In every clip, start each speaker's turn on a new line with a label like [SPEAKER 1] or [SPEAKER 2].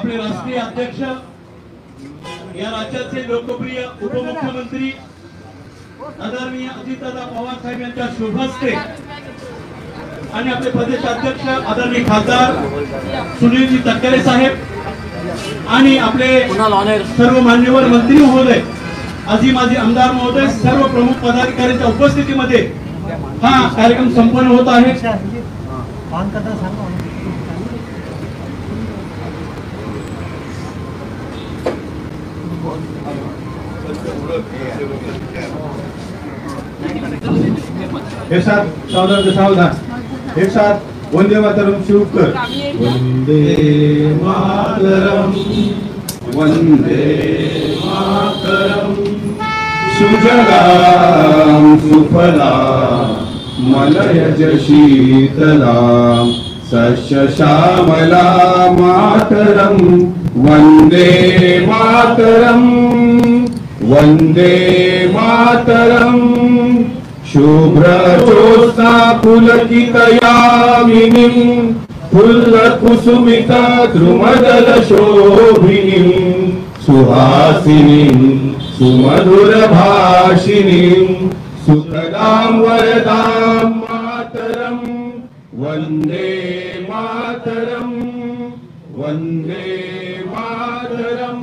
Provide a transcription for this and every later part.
[SPEAKER 1] आपले राष्ट्रीय अध्यक्ष, या राज्याचे लोकप्रिय उपमुख्यमंत्री आदरणीय अजितदादा पवार साहेब यांच्या शुभ हस्ते आणि आपले प्रदेशाध्यक्ष आदरणीय खासदार सुनीलजी तटकरे साहेब आणि आपले सर्व मान्यवर मंत्री महोदय, आजी माजी आमदार महोदय, सर्व प्रमुख पदाधिकाऱ्यांच्या उपस्थितीमध्ये हा कार्यक्रम संपन्न होत आहे।
[SPEAKER 2] एक साथ सावधान सावधान, एक साथ वंदे मातरम शुरू कर। वंदे मातरम, वंदे मातरम, सुजलाम सुफलाम मलयज शीतलाम सस्य श्यामलाम मातरम, वंदे मातरम, वंदे मातरम, शुभ्र ज्योत्स्ना पुलकितयामिनीं फुल्लकुसुमिता द्रुमदल शोभिनीं सुहासिनीं सुमधुरभाषिणीं सुखदां वरदां मातरं, वंदे मातरं, वंदे मातरं।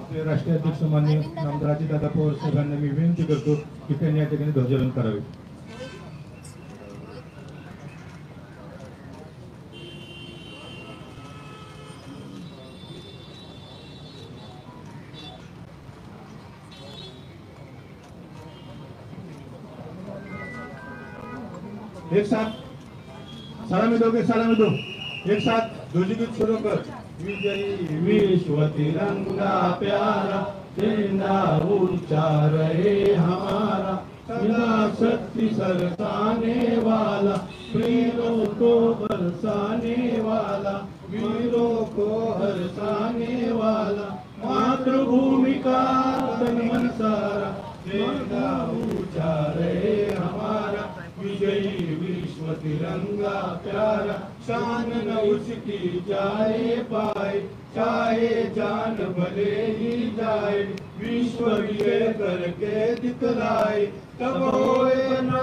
[SPEAKER 2] आपले राष्ट्रीय अध्यक्ष माननीय नामदार अजितदादा पवार साहेबांना मी विनंती करतो की त्यांनी या ठिकाणी ध्वजारोहण करावे। एक साथ सलामी दोगे, सलामी दो, एक साथ ध्वजगीत शुरू कर। विजयी विश्व तिरंगा प्यारा, झंडा ऊंचा रहे हमारा, सदा शक्ति बरसाने वाला, वीरों को बरसाने वाला, वीरों को हरसाने वाला, मातृभूमि का तन मन सारा, झंडा ऊंचा रहे हमारा, विजयी विश्व तिरंगा प्यारा, शान न उसकी जाए पाए, चाहे जान भले ही जाए, विश्व विजय करके दिखलाए, तब होए ना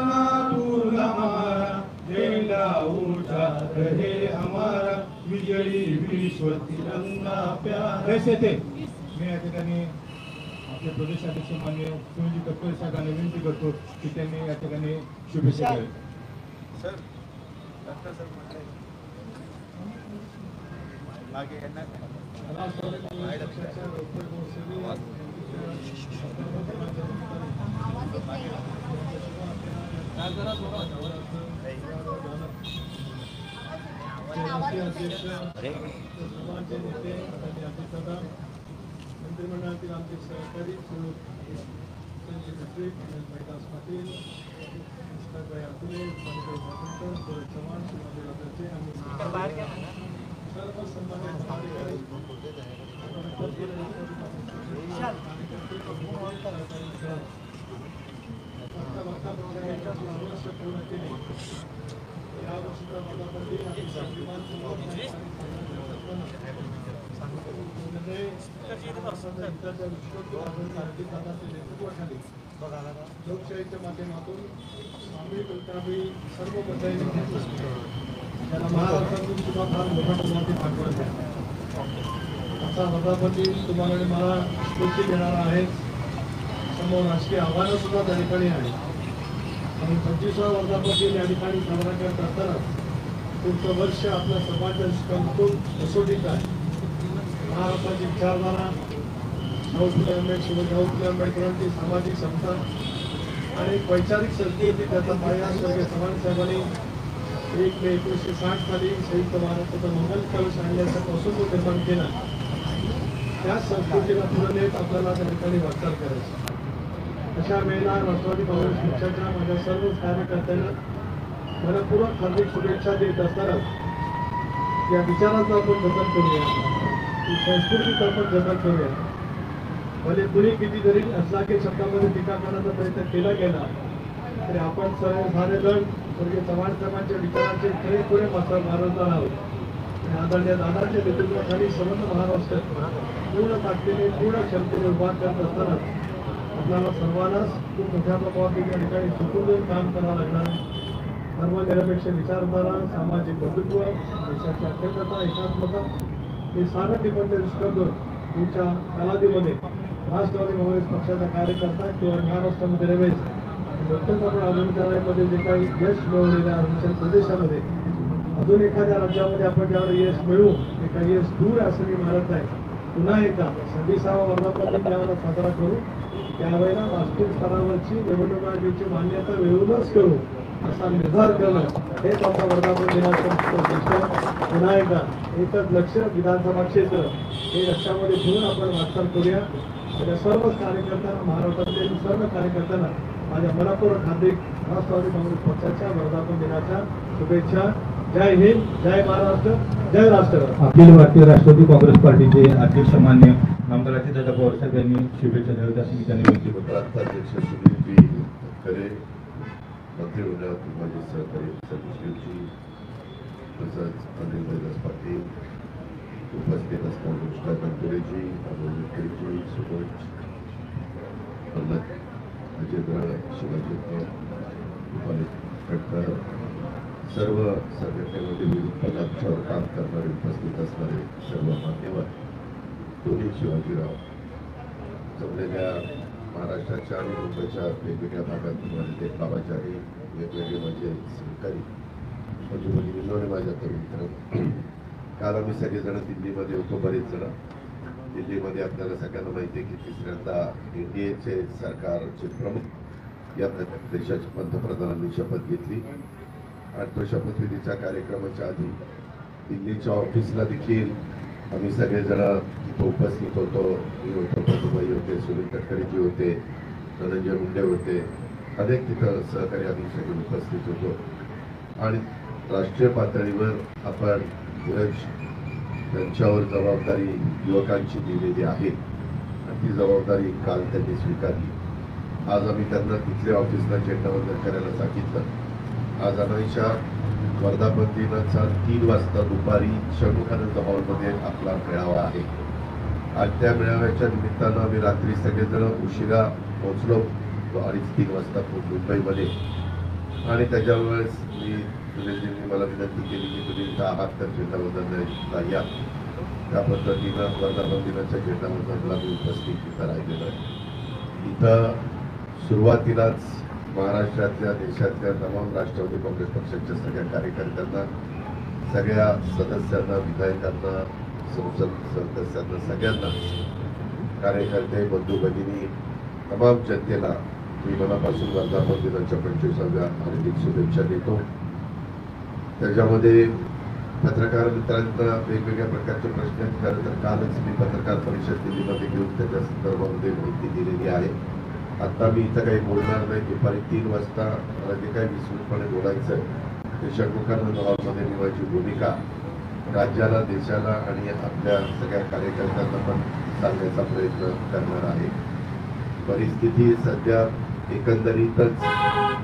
[SPEAKER 2] पूर्ण हमारा, झंडा ऊंचा रहे हमारा, विजयी विश्व तिरंगा प्यारा। ऐसे थे मैं या ठिकाणी आपले प्रदेशाध्यक्ष माननीय सुनीलजी तटकरे साहेबांना विनंती करतो की त्यांनी या ठिकाणी शुभेच्छा द्याव्या। सर डॉक्टर सर आगे मंत्रिमंडळातील आमचे सहकारी सर्व सन्मानित पूर्ण केले। यावर्षीचा वर्धापन लोकशाहीच्या माध्यमातून आम्ही सर्व त्याला महाराष्ट्रातून सुद्धा फार मोठा प्रमाणात पाठवत आहे। असा वर्धापती तुम्हाला मला स्फूर्ती देणारा आहे। समोर राजकीय आव्हानं सुद्धा त्या ठिकाणी आहे आणि 25वा वर्धापती या ठिकाणी साजरा करत असताना पुढचं वर्ष आपल्या समाजाच्या दृष्टिकोनातून कसोटीत आहे। महाराष्ट्राची विचारधारा, शिवशाहू फुले आंबेडकरांची सामाजिक समता आणि वैचारिक संस्कृती त्याचा पाया स्वर्गीय चव्हाण साहेबांनी 1 मे 1960 साली संयुक्त महाराष्ट्राचा मंगल कलश आणल्यापासून तो निर्माण केला। त्या संस्कृतीला पुढे नेत आपल्याला त्या ठिकाणी वाटचाल करायची। अशा वेळेला राष्ट्रवादी काँग्रेस पक्षाच्या माझ्या सर्व कार्यकर्त्यांना मनपूर्वक हार्दिक शुभेच्छा देत असताना या विचारांचा आपण जतन करूया, संस्कृतीचा आपण जतन करूया। भले कुणी किती जरी असला की शब्दामध्ये टीका करण्याचा प्रयत्न केला गेला तरी आपण सारे जण स्वर्गीय चव्हाण साहेबांच्या विचारांचे खरेखुरे मारणार आहोत। आदरणीय दादाच्या नेतृत्वाखाली समग्र महाराष्ट्र पूर्ण ताकदीने पूर्ण क्षमतेने उभा करत असताना आपल्याला सर्वांनाच खूप मोठ्या प्रमाणात या ठिकाणी झुकून देऊन काम करावं लागणार आहे. धर्मनिरपेक्ष विचारधारा, सामाजिक बंधुत्व, देशाची अखंडता, एकात्मता हे सारं टिपण करून तुमच्या कालावधीमध्ये राष्ट्रवादी काँग्रेस पक्षाचा कार्यकर्ता किंवा महाराष्ट्रामध्ये रमेश प्रत्येक आपण अरुणाचलमध्ये जे काही यश मिळवलेलं आहे अरुणाचल प्रदेशामध्ये अजून एखाद्या राज्यामध्ये आपण ज्यावेळेला यश मिळवू ते काही यश दूर असं मी मानत नाही. पुन्हा एकदा 26वा वर्धापन त्यावेळेला साजरा करू. त्यावेळेला राष्ट्रीय स्तरावरची निवडणुकाची मान्यता मिळवूनच करू असा निर्धार करणं हेच आमचा वर्धापन दिनाचं उद्दिष्ट. पुन्हा एकदा एकच लक्ष विधानसभा क्षेत्र हे लक्षामध्ये घेऊन आपण वाटचाल करूया. त्या सर्व कार्यकर्त्यांना महाराष्ट्रातील सर्व कार्यकर्त्यांना माझ्या मनपूर्वक हार्दिक राष्ट्रवादी काँग्रेस पक्षाच्या वर्धापन दिनाच्या शुभेच्छा. जय हिंद, जय महाराष्ट्र, जय राष्ट्र.
[SPEAKER 3] अखिल भारतीय राष्ट्रवादी काँग्रेस पार्टीचे अध्यक्ष मान्य आमदार अजितदादा पवार साहेब यांनी शुभेच्छा द्याव्यात अशी त्यांनी विनंती करतो.
[SPEAKER 4] राष्ट्राध्यक्ष सुनील खरे, मंत्रिमंडळातील माझे सहकारी सचिवजी तसंच अनिल दैलास पाटील, उपस्थित असणारे कृष्णा कंटुरेजी, अमोल विखेजी, सुबोध पल्लक, अजितराव, शिवाजी रुपाली खटकर, सर्व संघटनेमध्ये विविध पदांवर काम करणारे उपस्थित असणारे सर्व मान्यवर, दोन्ही शिवाजीराव, जमलेल्या महाराष्ट्राच्या आणि मुंबईच्या वेगवेगळ्या भागातून आलेले बाबाचारी, वेगवेगळे माझे सहकारी बंधू माझ्या तरुण मित्र. काल आम्ही सगळेजण दिल्लीमध्ये होतो. बरेच जण दिल्लीमध्ये आपल्याला सगळ्यांना माहिती आहे की तिसऱ्यांदा एनडीएचे सरकारचे प्रमुख या देशाच्या पंतप्रधानांनी शपथ घेतली आणि तो शपथविधीच्या कार्यक्रमाच्या आधी दिल्लीच्या ऑफिसला देखील आम्ही सगळेजण तिथं उपस्थित होतो. मी होतो, प्रभुभाई होते, सुनील तटकरेजी होते, धनंजय मुंडे होते, अनेक तिथं सहकारी आम्ही सगळे उपस्थित होतो. आणि राष्ट्रीय पातळीवर आपण धीरज त्यांच्यावर जबाबदारी युवकांची दिलेली आहे आणि ती जबाबदारी काल त्यांनी स्वीकारली. आज आम्ही त्यांना तिथल्या ऑफिसला झेंडावंदन करायला सांगितलं. आज अनाईच्या वर्धापन दिनाचा 3 वाजता दुपारी शंभूखानंद हॉलमध्ये आपला मेळावा आहे. आज त्या मेळाव्याच्या निमित्तानं आम्ही रात्री सगळेजण उशिरा पोहोचलो 2:30-3 वाजता मुंबईमध्ये. आणि त्याच्यावेळेस मी सुनीलजींनी मला विनंती केली की तुम्ही इथं आहात तर झेंडावंदनला या. त्या पद्धतीनं वर्धापन दिनाच्या झेंडावंदनला मी उपस्थित तिथं राहिलेलो आहे. इथं सुरुवातीलाच महाराष्ट्रातल्या देशातल्या तमाम राष्ट्रवादी काँग्रेस पक्षाच्या सगळ्या कार्यकर्त्यांना, सगळ्या सदस्यांना, विधायकांना, संसद सदस्यांना, सगळ्यांना, कार्यकर्ते, बंधू भगिनी, तमाम जनतेला मी मनापासून वर्धापन दिनाच्या 25व्या हार्दिक शुभेच्छा देतो. त्याच्यामध्ये पत्रकार मित्रांना वेगवेगळ्या प्रकारचे प्रश्न आहेत. खरं तर कालच मी पत्रकार परिषद दिल्लीमध्ये घेऊन त्याच्या संदर्भामध्ये माहिती दिलेली आहे. आता मी इथं काही बोलणार नाही. दुपारी 3 वाजता मला जे काही विस्तृतपणे बोलायचं आहे ते शंभूखानंद हॉलमध्ये मी माझी भूमिका राज्याला, देशाला आणि आपल्या सगळ्या कार्यकर्त्यांना पण सांगण्याचा प्रयत्न करणार आहे. परिस्थिती सध्या एकंदरीतच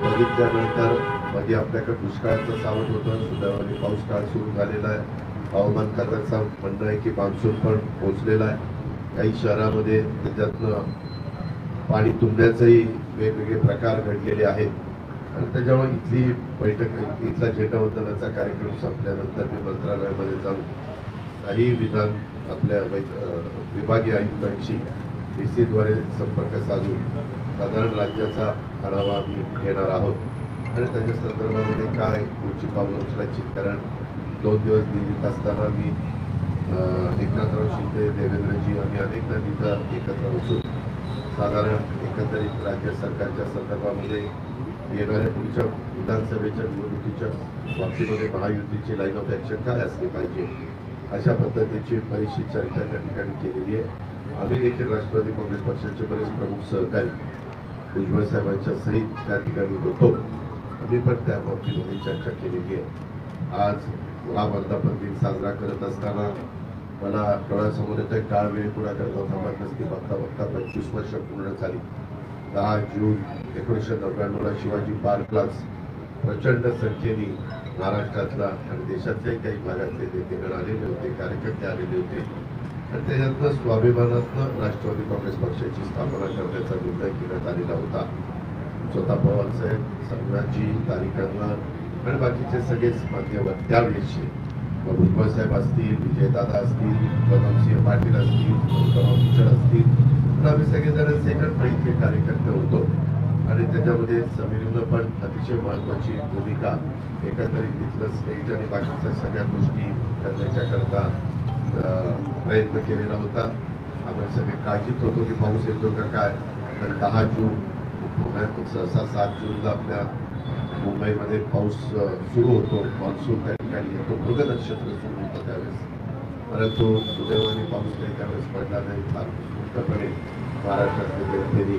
[SPEAKER 4] बघितल्यानंतर मध्ये आपल्याकडे दुष्काळाचं सावट होतं, सुदैवाने पाऊस काळ सुरू झालेला आहे. हवामान खात्याचं म्हणणं आहे की मान्सून पण पोहोचलेला आहे. काही शहरामध्ये त्याच्यातनं पाणी तुंबण्याचेही वेगवेगळे प्रकार घडलेले आहेत. आणि त्याच्यामुळे इथली बैठक, इथला झेंडावंदनाचा कार्यक्रम संपल्यानंतर मी मंत्रालयामध्ये जाऊन काही विधान आपल्या विभागीय आयुक्तांशी डीसीद्वारे संपर्क साधून साधारण राज्याचा आढावा आम्ही घेणार आहोत आणि त्याच्या संदर्भामध्ये काय पुढची पावलं उचलायची. कारण 2 दिवस दिल्लीत असताना मी एकनाथराव शिंदे, देवेंद्रजी आम्ही अनेकदा तिथं एकत्र बसून साधारण एकंदरीत राज्य सरकारच्या संदर्भामध्ये येणाऱ्या पुढच्या विधानसभेच्या निवडणुकीच्या बाबतीमध्ये महायुतीची लाईन ऑफ ॲक्शन काय असली पाहिजे अशा पद्धतीची बरीचशी चर्चा त्या ठिकाणी केलेली आहे. आम्ही देखील राष्ट्रवादी काँग्रेस पक्षाचे बरेच प्रमुख सहकारी भुजबळ साहेबांच्या सहित त्या ठिकाणी होतो. आम्ही पण त्या बाबतीमध्ये चर्चा केलेली आहे. आज हा वर्धापन दिन साजरा करत असताना मला डोळ्यासमोर येतोय काळ वेळ पुढा करता थांबत नसती. बघता बघता 25 वर्ष पूर्ण झाली. 10 जून 1999ला शिवाजी पार्कलाच प्रचंड संख्येने महाराष्ट्रातला आणि देशातल्याही काही भागातले नेतेगण आलेले होते, कार्यकर्ते आलेले होते आणि त्याच्यातनं स्वाभिमानातनं राष्ट्रवादी काँग्रेस पक्षाची स्थापना करण्याचा निर्णय घेण्यात आलेला होता. स्वतः पवार साहेब, संघाची तारिकांना आणि बाकीचे सगळेच मान्यवर त्यावेळेचे भुजबळ साहेब असतील, विजयदादा असतील, कदमसिंह पाटील असतील, गौतम असतील, तर आम्ही सगळेजण सेकंड प्राईजचे कार्यकर्ते होतो आणि त्याच्यामध्ये समीरनं पण अतिशय महत्वाची भूमिका एकंदरीत तिथलं स्टेट आणि बाकीच्या सगळ्या गोष्टी करण्याच्या करता प्रयत्न केलेला होता. आपण सगळे काळजीत होतो की पाऊस येतो का काय, तर 10 जून सहसा 7 जूनला आपल्या मुंबईमध्ये पाऊस सुरू होतो, मान्सून त्या ठिकाणी येतो, मृग नक्षत्र सुरू होतं त्यावेळेस, परंतु सुदैवाने पाऊस काही त्यावेळेस पडला नाही. फार उत्तमपणे महाराष्ट्रातल्या जनतेने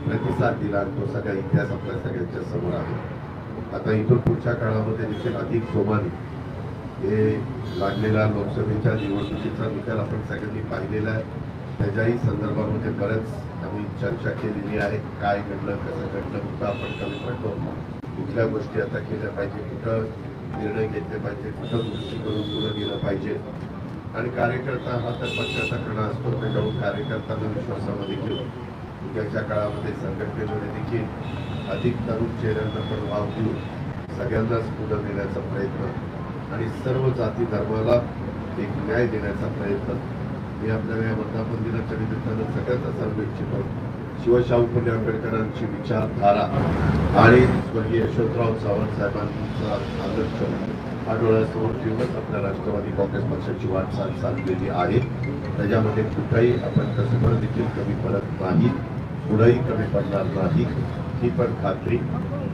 [SPEAKER 4] प्रतिसाद दिला आणि तो सगळा इतिहास आपल्या सगळ्यांच्या समोर आहे. आता इथून पुढच्या काळामध्ये देखील अधिक जोमाने हे लागलेला लोकसभेच्या निवडणुकीचा निकाल आपण सगळ्यांनी पाहिलेला आहे. त्याच्याही संदर्भामध्ये बऱ्याच आम्ही चर्चा केलेली आहे. काय घडलं, कसं घडलं, कुठं आपण कमी पडलो, कुठल्या गोष्टी आता केल्या पाहिजे, कुठं निर्णय घेतले पाहिजे, कुठं गोष्टी करून पुढे गेलं पाहिजे. आणि कार्यकर्ता हा तर पक्षाचा कणा असतो, त्याच्यावर कार्यकर्त्यांना विश्वासामध्ये घेऊन उद्याच्या काळामध्ये संघटनेमध्ये देखील अधिक तरुण चेहऱ्यांना पण वाव देऊन सगळ्यांनाच पुढे नेण्याचा प्रयत्न आणि सर्व जाती धर्माला एक न्याय देण्याचा प्रयत्न मी आपल्याला या वर्धापन दिनाच्या निमित्तानं सगळ्यांना सांगू इच्छितो. शिवशाहू फुले आंबेडकरांची विचारधारा आणि स्वर्गीय यशवंतराव चव्हाण साहेबांचा आदर्श हा डोळ्यासमोर ठेवूनच आपल्या राष्ट्रवादी काँग्रेस पक्षाची वाटचाल चाललेली आहे. त्याच्यामध्ये कुठेही आपण कसं देखील कमी पडत नाही, पुढेही कमी पडणार नाही, ही पण खात्री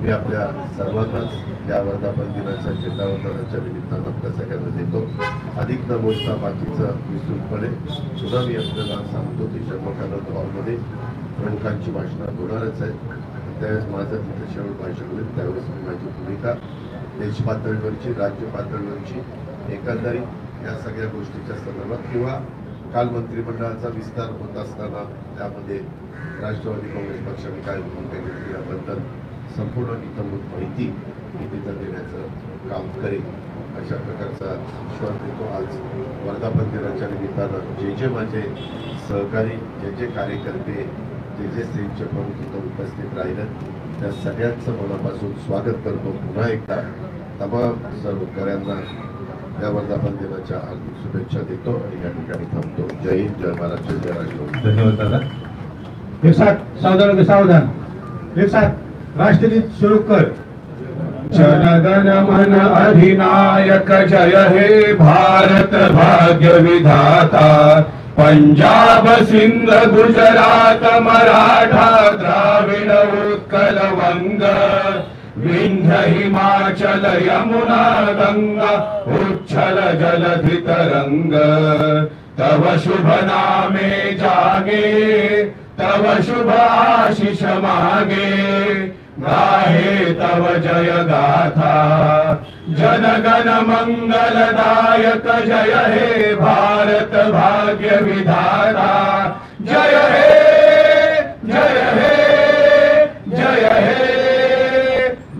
[SPEAKER 4] मी आपल्या सर्वांनाच या वर्धापन दिनाच्या झेंडावंदनाच्या निमित्तानं आपल्या सगळ्यांना देतो. अधिक न बोलता बाकीचं विस्तृतपणे सुद्धा मी आपल्याला सांगतो की शर्मकानंद हॉलमध्ये प्रमुखांची भाषणं होणारच आहे. त्यावेळेस माझं तिथे शेवट भाषण होईल, त्यावेळेस मी माझी भूमिका देश पातळीवरची, राज्य पातळीवरची, एकंदरीत या सगळ्या गोष्टीच्या संदर्भात किंवा काल मंत्रिमंडळाचा विस्तार होत असताना त्यामध्ये राष्ट्रवादी काँग्रेस पक्षाने काय भूमिका घेतली याबद्दल संपूर्ण इतंभूत माहिती मी तिथं देण्याचं काम करेन अशा प्रकारचा विश्वास देतो. आज वर्धापन दिनाच्या निमित्तानं जे माझे सहकारी, जे कार्यकर्ते, जे सेलचे प्रमुख इथं उपस्थित राहिले त्या सगळ्यांचं मनापासून स्वागत करतो. पुन्हा एकदा तमाम सहकाऱ्यांना या वर्धापन दिनाच्या हार्दिक शुभेच्छा देतो आणि या ठिकाणी थांबतो. जय हिंद, जय महाराष्ट्र, जय राष्ट्रवादी.
[SPEAKER 3] धन्यवाद दादा.
[SPEAKER 5] एक साथ सावधान सावधान, एक साथ राष्ट्रगीत शुरू कर. जनगण मन अधिनायक जय हे भारत भाग्य विधाता, पंजाब सिंध गुजरात मराठा द्राविड उत्कल वंग, विंध्य हिमाचल यमुना गंगा उच्छल जलधि तरंग, तव शुभ नामे जागे तव शुभ आशीष मागे, गाहे तव जय गाथा जनगण मंगलदायक जय हे भारत भाग्य विधाता, जय हे जय हे जय हे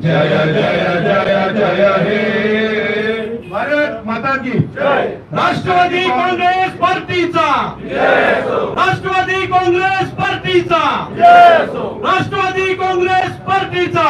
[SPEAKER 5] जय जय जय जय हे भारत माता की जय.
[SPEAKER 1] राष्ट्रवादी काँग्रेस पार्टीचा, राष्ट्रवादी काँग्रेस पार्टीचा, राष्ट्रवादी काँग्रेस पार्टीचा.